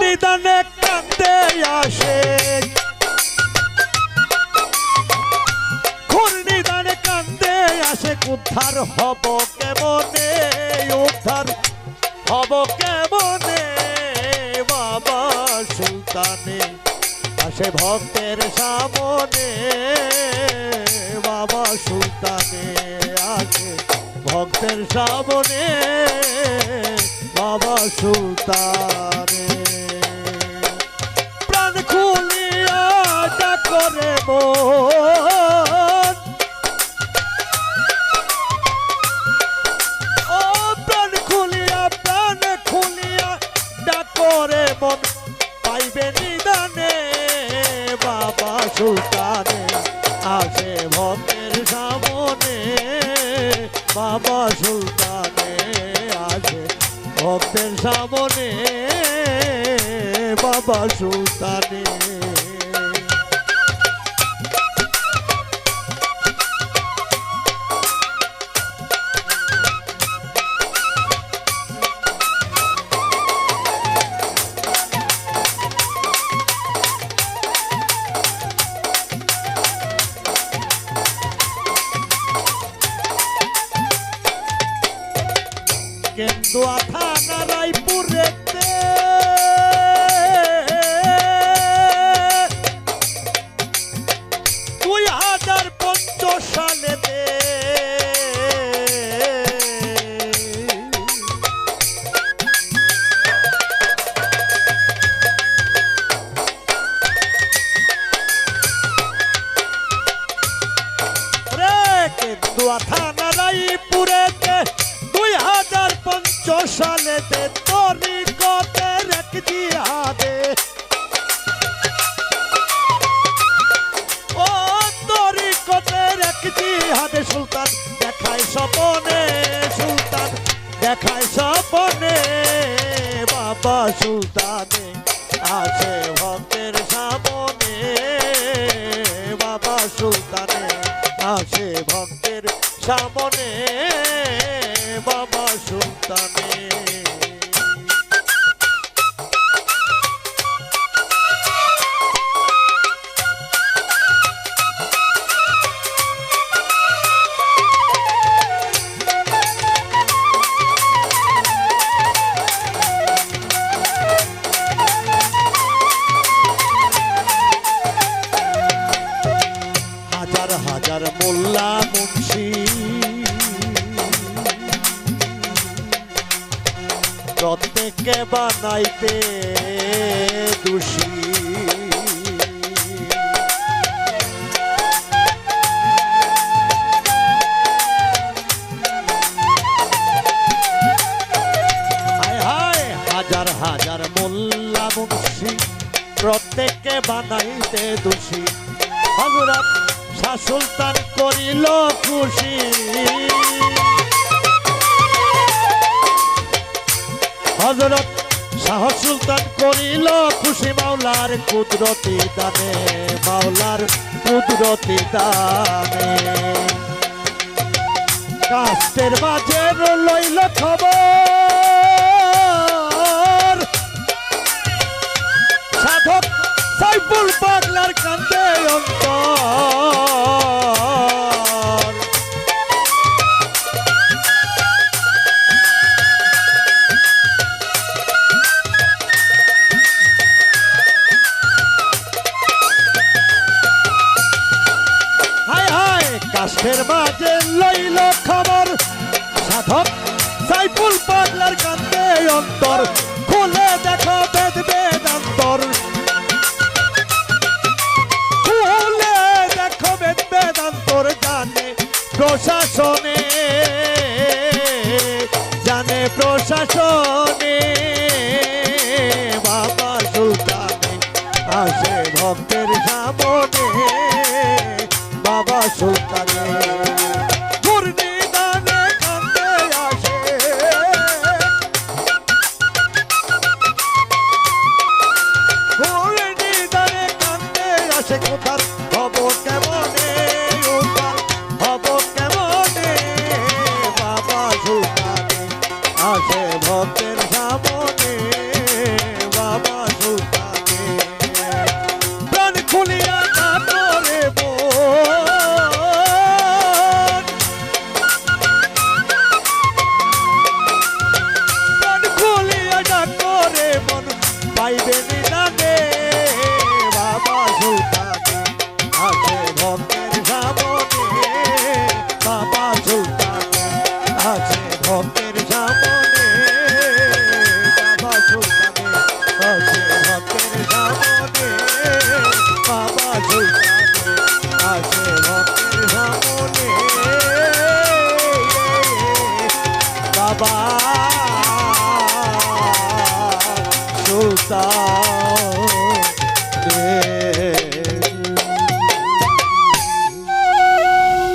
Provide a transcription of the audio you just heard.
নিদানে কান্দে আসে, নিদানে কান্দে আসে। উদ্ধার হব কেমনে, উদ্ধার হব কেমনে, বাবা সুলতানে আসে ভক্তের সামনে, বাবা সুলতানে আসে ভক্তের সামনে, বাবা সুলতানে। প্রাণ খুলিয়া করে মন, ও প্রাণ খুলিয়া ডাকরে মন, পাইবে নিদানে, বাবা সুলতানে আসে ভক্তের সামনে, বাবা সুলতানে আসে ভক্তের সামনে, বাবা সুলতানে। কেন্দুয়া থানা রায়পুরেতে 2005 সালেতে কেন্দুয়া থানা রায়পুরেতে 2005 সালেতে তরিকতের এক জিহাদে, ও তরিকতের এক জিহাদে সুলতান দেখায় স্বপনে, সুলতান দেখায় স্বপনে, বাবা সুলতানে আসে ভক্তের সামনে, বাবা সুলতানে আসে ভক্তের সামনে, বাবা সুলতানে। হাজার হাজার মোল্লা মুন্সি প্রত্যেকে বানাইতে দোষী, হায় হায় হাজার হাজার মোল্লা মুন্সি প্রত্যেকে বানাইতে দোষী। হযরত শাহ সুলতান করিল খুশি, হযরত শাহ সুলতান করিল খুশি, মাওলার কুদরতি দানে, মাওলার কুদরতি দানে। কাষ্টের মাঝে লইল খবর, সাধক সাইফুল পাগলার কান্দে অন্তর, হায় হায় কাষ্টের মাঝে লইল খবর, সাধক সাইফুল পাগলার কান্দে অন্তর, খুলে দেখো বেদ বেদান্তর, খুলে দেখো বেদ বেদান্তর, জানে প্রশাসনে, জানে প্রশাসনে, বাবা সুলতানে আসে ভক্তের সামনে, বাবা সুলতানে নিদানে কান্দে আসে, ভক্তের সামনে বাবা সুলতানে আসে ভক্তের সামনে বাবা সুলতানে আসে ভক্তের সামনে বাবা সুলতান